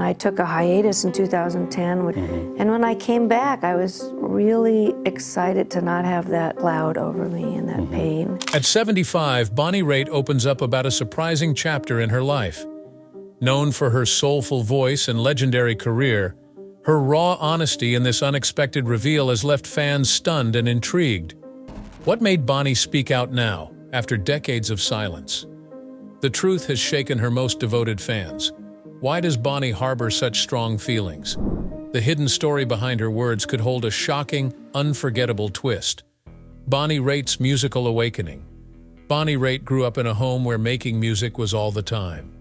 I took a hiatus in 2010. And when I came back, I was really excited to not have that cloud over me and that pain. At 75, Bonnie Raitt opens up about a surprising chapter in her life. Known for her soulful voice and legendary career, her raw honesty in this unexpected reveal has left fans stunned and intrigued. What made Bonnie speak out now, after decades of silence? The truth has shaken her most devoted fans. Why does Bonnie harbor such strong feelings? The hidden story behind her words could hold a shocking, unforgettable twist. Bonnie Raitt's musical awakening. Bonnie Raitt grew up in a home where making music was all the time.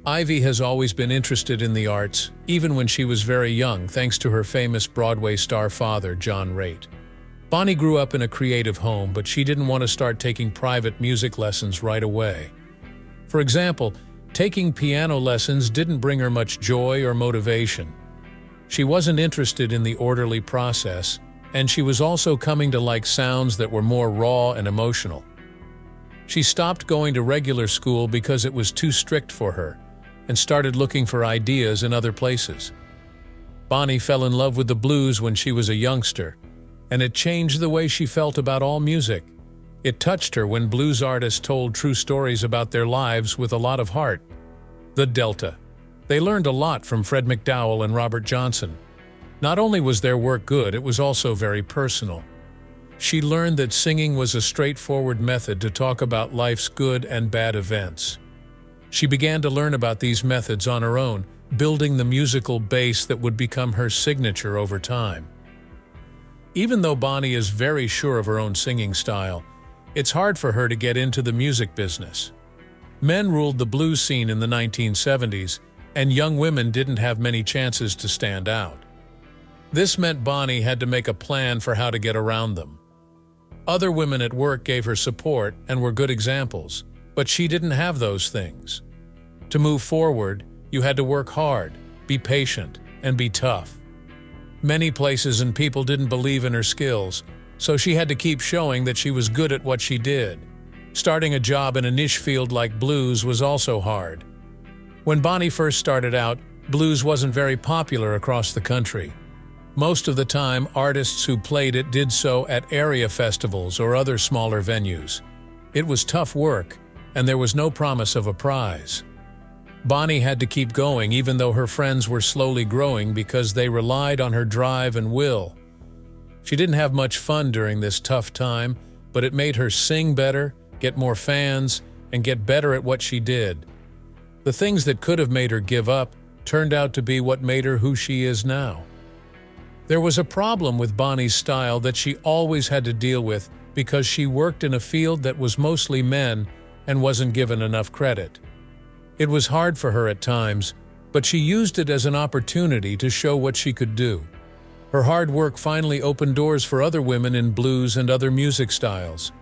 Ivy has always been interested in the arts, even when she was very young, thanks to her famous Broadway star father, John Raitt. Bonnie grew up in a creative home, but she didn't want to start taking private music lessons right away. For example, taking piano lessons didn't bring her much joy or motivation. She wasn't interested in the orderly process, and she was also coming to like sounds that were more raw and emotional. She stopped going to regular school because it was too strict for her, and started looking for ideas in other places. Bonnie fell in love with the blues when she was a youngster, and it changed the way she felt about all music. It touched her when blues artists told true stories about their lives with a lot of heart. The Delta. They learned a lot from Fred McDowell and Robert Johnson. Not only was their work good, it was also very personal. She learned that singing was a straightforward method to talk about life's good and bad events. She began to learn about these methods on her own, building the musical base that would become her signature over time. Even though Bonnie is very sure of her own singing style, it's hard for her to get into the music business. Men ruled the blues scene in the 1970s, and young women didn't have many chances to stand out. This meant Bonnie had to make a plan for how to get around them. Other women at work gave her support and were good examples, but she didn't have those things. To move forward, you had to work hard, be patient, and be tough. Many places and people didn't believe in her skills, so she had to keep showing that she was good at what she did. Starting a job in a niche field like blues was also hard. When Bonnie first started out, blues wasn't very popular across the country. Most of the time, artists who played it did so at area festivals or other smaller venues. It was tough work, and there was no promise of a prize. Bonnie had to keep going even though her friends were slowly growing because they relied on her drive and will. She didn't have much fun during this tough time, but it made her sing better, get more fans, and get better at what she did. The things that could have made her give up turned out to be what made her who she is now. There was a problem with Bonnie's style that she always had to deal with because she worked in a field that was mostly men and wasn't given enough credit. It was hard for her at times, but she used it as an opportunity to show what she could do. Her hard work finally opened doors for other women in blues and other music styles.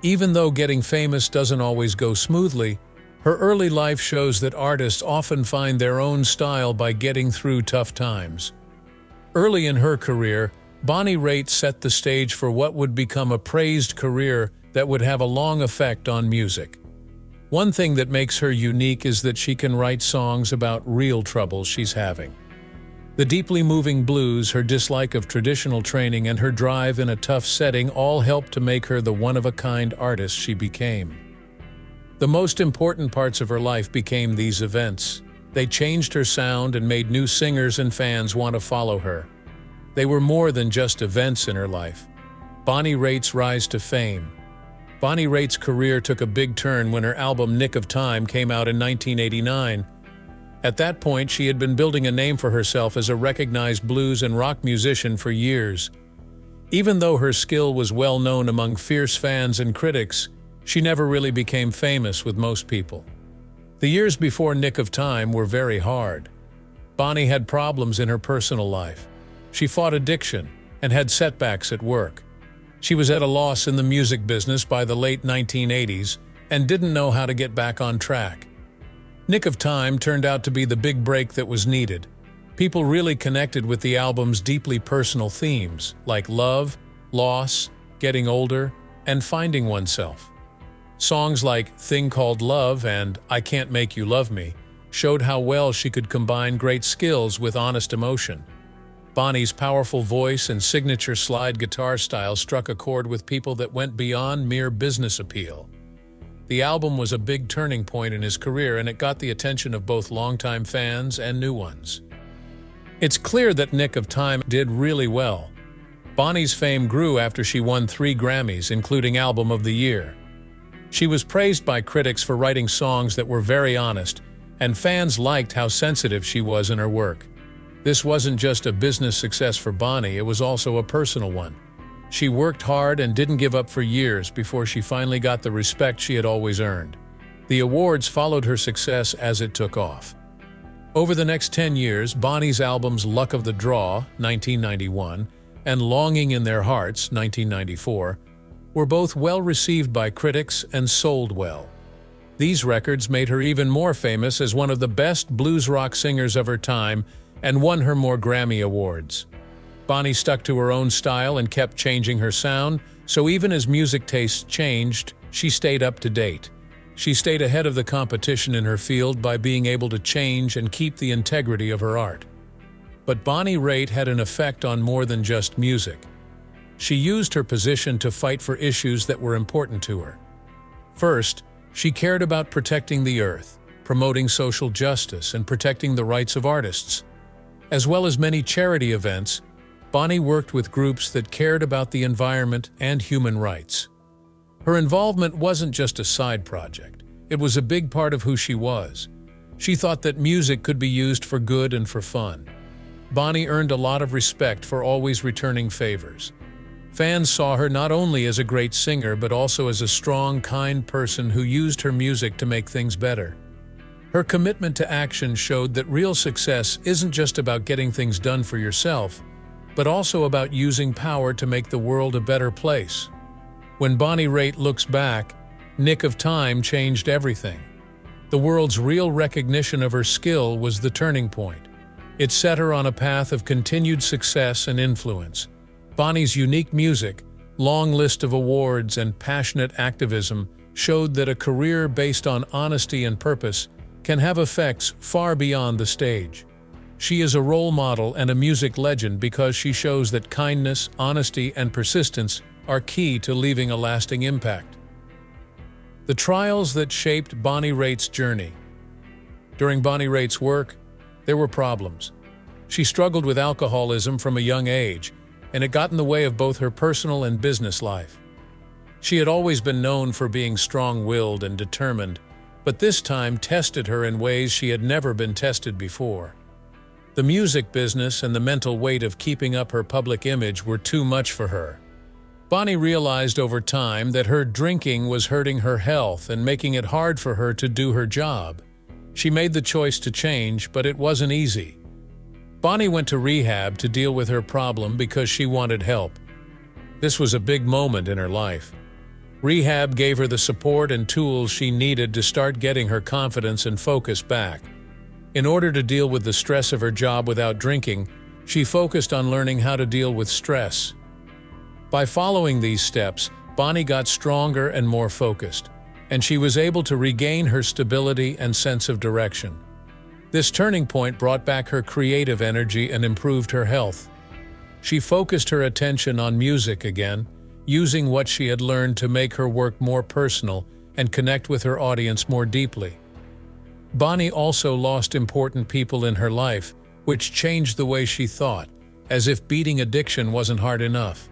Even though getting famous doesn't always go smoothly, her early life shows that artists often find their own style by getting through tough times. Early in her career, Bonnie Raitt set the stage for what would become a praised career that would have a long effect on music. One thing that makes her unique is that she can write songs about real troubles she's having. The deeply moving blues, her dislike of traditional training, and her drive in a tough setting all helped to make her the one-of-a-kind artist she became. The most important parts of her life became these events. They changed her sound and made new singers and fans want to follow her. They were more than just events in her life. Bonnie Raitt's rise to fame. Bonnie Raitt's career took a big turn when her album Nick of Time came out in 1989. At that point, she had been building a name for herself as a recognized blues and rock musician for years. Even though her skill was well known among fierce fans and critics, she never really became famous with most people. The years before Nick of Time were very hard. Bonnie had problems in her personal life. She fought addiction and had setbacks at work. She was at a loss in the music business by the late 1980s and didn't know how to get back on track. Nick of Time turned out to be the big break that was needed. People really connected with the album's deeply personal themes, like love, loss, getting older, and finding oneself. Songs like Thing Called Love and I Can't Make You Love Me showed how well she could combine great skills with honest emotion. Bonnie's powerful voice and signature slide guitar style struck a chord with people that went beyond mere business appeal. The album was a big turning point in his career, and it got the attention of both longtime fans and new ones. It's clear that Nick of Time did really well. Bonnie's fame grew after she won 3 Grammys, including Album of the Year. She was praised by critics for writing songs that were very honest, and fans liked how sensitive she was in her work. This wasn't just a business success for Bonnie, it was also a personal one. She worked hard and didn't give up for years before she finally got the respect she had always earned. The awards followed her success as it took off. Over the next 10 years, Bonnie's albums Luck of the Draw, 1991, and Longing in Their Hearts, 1994, were both well received by critics and sold well. These records made her even more famous as one of the best blues rock singers of her time and won her more Grammy awards. Bonnie stuck to her own style and kept changing her sound, so even as music tastes changed, she stayed up to date. She stayed ahead of the competition in her field by being able to change and keep the integrity of her art. But Bonnie Raitt had an effect on more than just music. She used her position to fight for issues that were important to her. First, she cared about protecting the earth, promoting social justice, and protecting the rights of artists. As well as many charity events, Bonnie worked with groups that cared about the environment and human rights. Her involvement wasn't just a side project. It was a big part of who she was. She thought that music could be used for good and for fun. Bonnie earned a lot of respect for always returning favors. Fans saw her not only as a great singer, but also as a strong, kind person who used her music to make things better. Her commitment to action showed that real success isn't just about getting things done for yourself, but also about using power to make the world a better place. When Bonnie Raitt looks back, Nick of Time changed everything. The world's real recognition of her skill was the turning point. It set her on a path of continued success and influence. Bonnie's unique music, long list of awards, and passionate activism showed that a career based on honesty and purpose can have effects far beyond the stage. She is a role model and a music legend because she shows that kindness, honesty, and persistence are key to leaving a lasting impact. The trials that shaped Bonnie Raitt's journey. During Bonnie Raitt's work, there were problems. She struggled with alcoholism from a young age, and it got in the way of both her personal and business life. She had always been known for being strong-willed and determined, but this time tested her in ways she had never been tested before. The music business and the mental weight of keeping up her public image were too much for her. Bonnie realized over time that her drinking was hurting her health and making it hard for her to do her job. She made the choice to change, but it wasn't easy. Bonnie went to rehab to deal with her problem because she wanted help. This was a big moment in her life. Rehab gave her the support and tools she needed to start getting her confidence and focus back. In order to deal with the stress of her job without drinking, she focused on learning how to deal with stress. By following these steps, Bonnie got stronger and more focused, and she was able to regain her stability and sense of direction. This turning point brought back her creative energy and improved her health. She focused her attention on music again, using what she had learned to make her work more personal and connect with her audience more deeply. Bonnie also lost important people in her life, which changed the way she thought, as if beating addiction wasn't hard enough.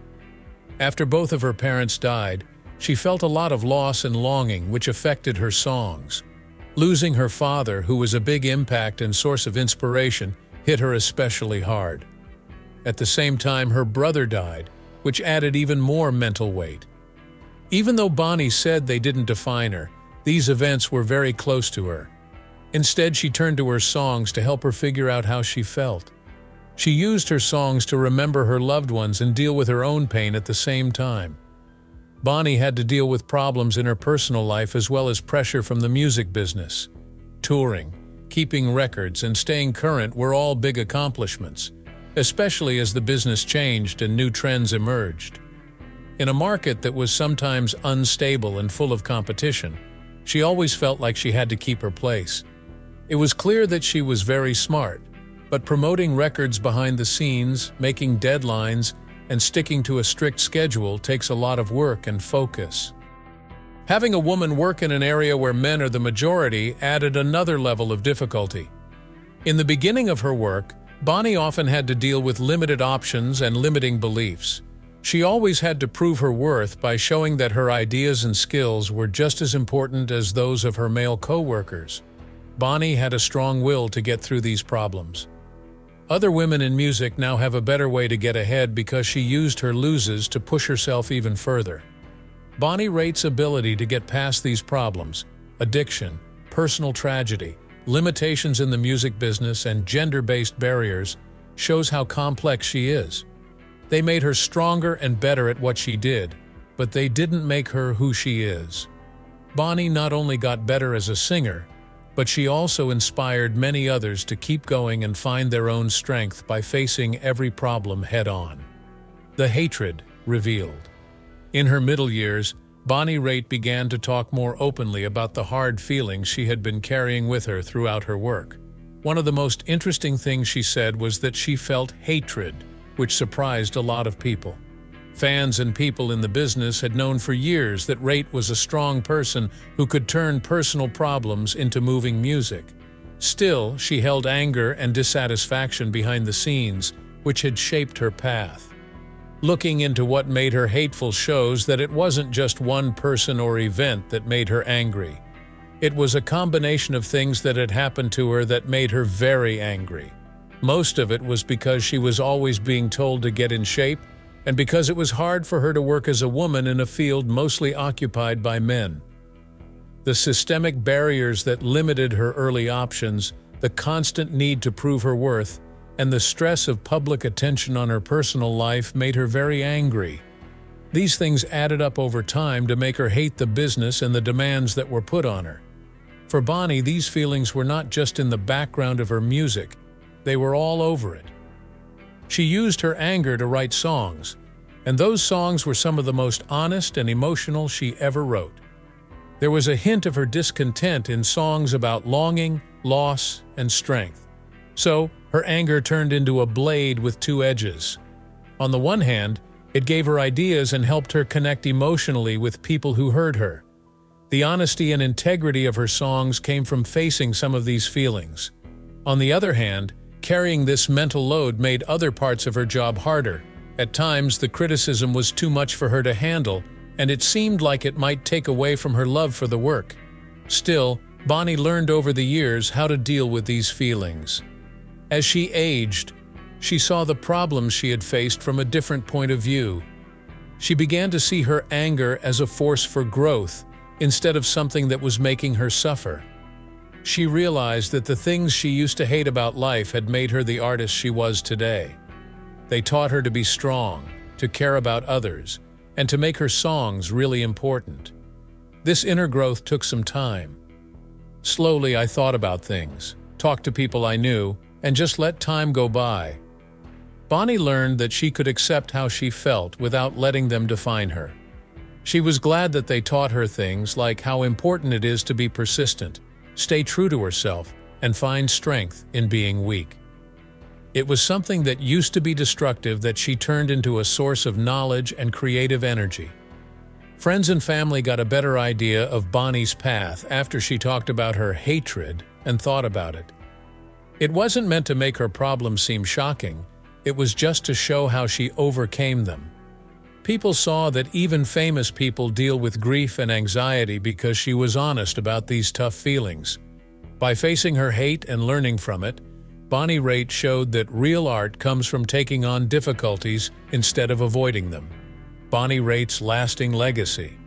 After both of her parents died, she felt a lot of loss and longing, which affected her songs. Losing her father, who was a big impact and source of inspiration, hit her especially hard. At the same time, her brother died, which added even more mental weight. Even though Bonnie said they didn't define her, these events were very close to her. Instead, she turned to her songs to help her figure out how she felt. She used her songs to remember her loved ones and deal with her own pain at the same time. Bonnie had to deal with problems in her personal life as well as pressure from the music business. Touring, keeping records, and staying current were all big accomplishments, especially as the business changed and new trends emerged. In a market that was sometimes unstable and full of competition, she always felt like she had to keep her place. It was clear that she was very smart, but promoting records behind the scenes, making deadlines, and sticking to a strict schedule takes a lot of work and focus. Having a woman work in an area where men are the majority added another level of difficulty. In the beginning of her work, Bonnie often had to deal with limited options and limiting beliefs. She always had to prove her worth by showing that her ideas and skills were just as important as those of her male co-workers. Bonnie had a strong will to get through these problems. Other women in music now have a better way to get ahead because she used her losses to push herself even further. Bonnie Raitt's ability to get past these problems, addiction, personal tragedy, limitations in the music business, and gender-based barriers, shows how complex she is. They made her stronger and better at what she did, but they didn't make her who she is. Bonnie not only got better as a singer, but she also inspired many others to keep going and find their own strength by facing every problem head-on. The hatred revealed. In her middle years, Bonnie Raitt began to talk more openly about the hard feelings she had been carrying with her throughout her work. One of the most interesting things she said was that she felt hatred, which surprised a lot of people. Fans and people in the business had known for years that Raitt was a strong person who could turn personal problems into moving music. Still, she held anger and dissatisfaction behind the scenes, which had shaped her path. Looking into what made her hateful shows that it wasn't just one person or event that made her angry. It was a combination of things that had happened to her that made her very angry. Most of it was because she was always being told to get in shape, and because it was hard for her to work as a woman in a field mostly occupied by men. The systemic barriers that limited her early options, the constant need to prove her worth, and the stress of public attention on her personal life made her very angry. These things added up over time to make her hate the business and the demands that were put on her. For Bonnie, these feelings were not just in the background of her music, they were all over it. She used her anger to write songs, and those songs were some of the most honest and emotional she ever wrote. There was a hint of her discontent in songs about longing, loss, and strength. So, her anger turned into a blade with two edges. On the one hand, it gave her ideas and helped her connect emotionally with people who heard her. The honesty and integrity of her songs came from facing some of these feelings. On the other hand, carrying this mental load made other parts of her job harder. At times, the criticism was too much for her to handle, and it seemed like it might take away from her love for the work. Still, Bonnie learned over the years how to deal with these feelings. As she aged, she saw the problems she had faced from a different point of view. She began to see her anger as a force for growth, instead of something that was making her suffer. She realized that the things she used to hate about life had made her the artist she was today. They taught her to be strong, to care about others, and to make her songs really important. This inner growth took some time. Slowly, I thought about things, talked to people I knew, and just let time go by. Bonnie learned that she could accept how she felt without letting them define her. She was glad that they taught her things like how important it is to be persistent, stay true to herself, and find strength in being weak. It was something that used to be destructive that she turned into a source of knowledge and creative energy. Friends and family got a better idea of Bonnie's path after she talked about her hatred and thought about it. It wasn't meant to make her problems seem shocking, it was just to show how she overcame them. People saw that even famous people deal with grief and anxiety because she was honest about these tough feelings. By facing her hate and learning from it, Bonnie Raitt showed that real art comes from taking on difficulties instead of avoiding them. Bonnie Raitt's lasting legacy.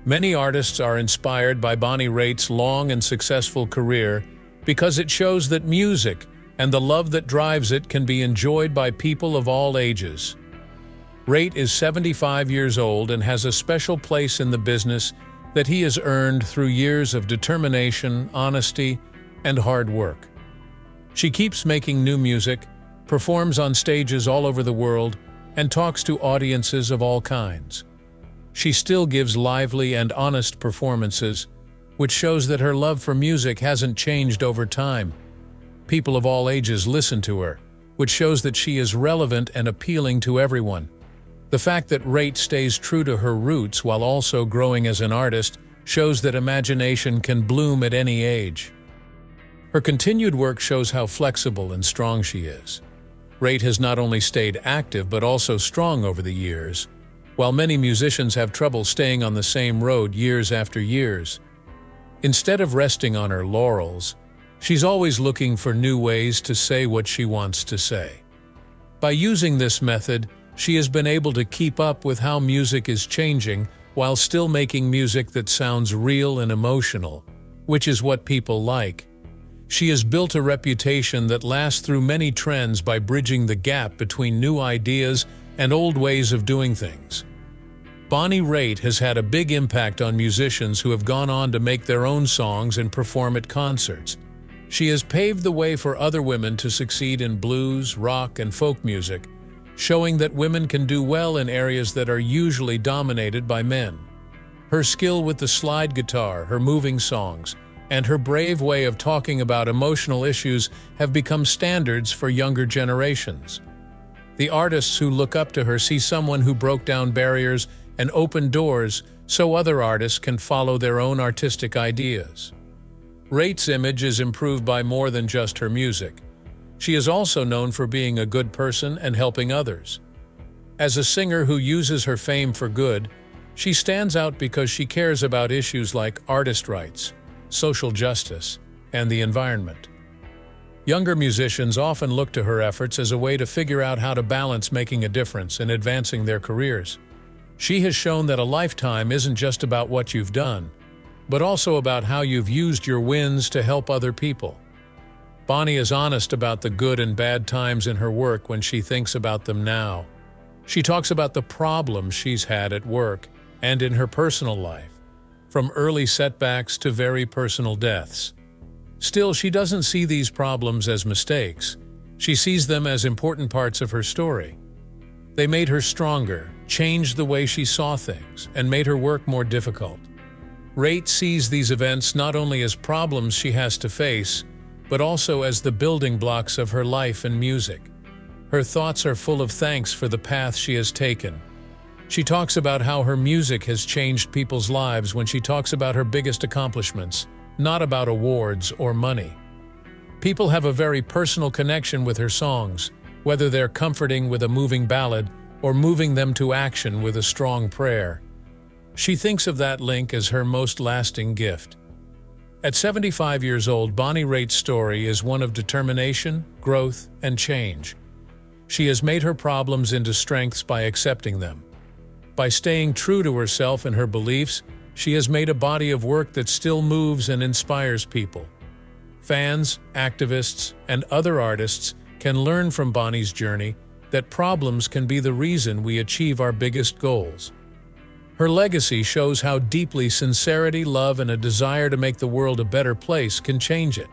Many artists are inspired by Bonnie Raitt's long and successful career because it shows that music and the love that drives it can be enjoyed by people of all ages. Raitt is 75 years old and has a special place in the business that he has earned through years of determination, honesty, and hard work. She keeps making new music, performs on stages all over the world, and talks to audiences of all kinds. She still gives lively and honest performances, which shows that her love for music hasn't changed over time. People of all ages listen to her, which shows that she is relevant and appealing to everyone. The fact that Raitt stays true to her roots while also growing as an artist shows that imagination can bloom at any age. Her continued work shows how flexible and strong she is. Raitt has not only stayed active but also strong over the years. While many musicians have trouble staying on the same road years after years, instead of resting on her laurels, she's always looking for new ways to say what she wants to say. By using this method, she has been able to keep up with how music is changing while still making music that sounds real and emotional, which is what people like. She has built a reputation that lasts through many trends by bridging the gap between new ideas and old ways of doing things. Bonnie Raitt has had a big impact on musicians who have gone on to make their own songs and perform at concerts. She has paved the way for other women to succeed in blues, rock, and folk music, showing that women can do well in areas that are usually dominated by men. Her skill with the slide guitar, her moving songs, and her brave way of talking about emotional issues have become standards for younger generations. The artists who look up to her see someone who broke down barriers and opened doors so other artists can follow their own artistic ideas. Raitt's image is improved by more than just her music. She is also known for being a good person and helping others. As a singer who uses her fame for good, she stands out because she cares about issues like artist rights, social justice, and the environment. Younger musicians often look to her efforts as a way to figure out how to balance making a difference and advancing their careers. She has shown that a lifetime isn't just about what you've done, but also about how you've used your wins to help other people. Bonnie is honest about the good and bad times in her work when she thinks about them now. She talks about the problems she's had at work and in her personal life, from early setbacks to very personal deaths. Still, she doesn't see these problems as mistakes. She sees them as important parts of her story. They made her stronger, changed the way she saw things, and made her work more difficult. Raitt sees these events not only as problems she has to face, but also as the building blocks of her life and music. Her thoughts are full of thanks for the path she has taken. She talks about how her music has changed people's lives when she talks about her biggest accomplishments, not about awards or money. People have a very personal connection with her songs, whether they're comforting with a moving ballad or moving them to action with a strong prayer. She thinks of that link as her most lasting gift. At 75 years old, Bonnie Raitt's story is one of determination, growth, and change. She has made her problems into strengths by accepting them. By staying true to herself and her beliefs, she has made a body of work that still moves and inspires people. Fans, activists, and other artists can learn from Bonnie's journey that problems can be the reason we achieve our biggest goals. Her legacy shows how deeply sincerity, love, and a desire to make the world a better place can change it.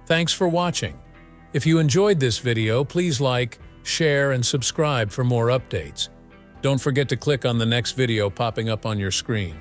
Thanks for watching. If you enjoyed this video, please like, share, and subscribe for more updates. Don't forget to click on the next video popping up on your screen.